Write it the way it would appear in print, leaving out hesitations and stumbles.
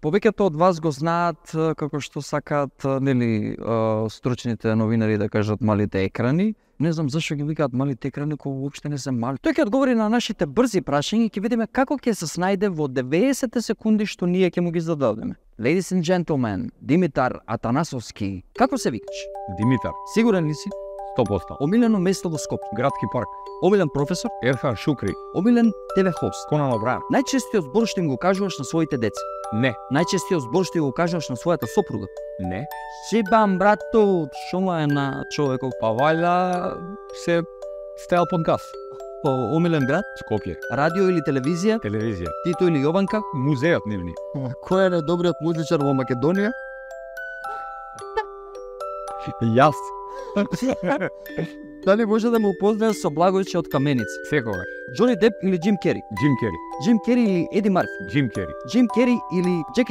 Повеќето од вас го знаат како што сакаат нели стручните новинари да кажат малите екрани. Не знам зашто ги викаат малите екрани кога воопште не се мали. Тој ќе одговори на нашите брзи прашања и ќе видиме како ќе се снајде во 90 секунди што ние ќе му ги зададеме. Ladies and gentlemen, Димитар Атанасовски. Како се викаш? Димитар, Сигурен ли си? 100%. Омилено место во Скопје. Градски парк. Омилен професор. Ерхан Шукри. Омилен ТВ хост. Конан Обран. Најчестиот збор што им го кажуваш на своите деца. Не. Најчестиот збор што го кажуваш на својата сопруга. Не. Шибам, брато, шо му е на човекот? Па вајда се стајал под газ. Омилен град? Скопје. Радио или телевизија? Телевизија. Тито или Јованка? Музеот нивни. Кој е најдобриот музичар во Македонија? Јас. Дали може да ме упознае со Благојче од Каменица? Секогаш. Џони Деп или Џим Кери? Џим Кери. Џим Кери или Еди Марфи? Џим Кери. Џим Кери или Джеки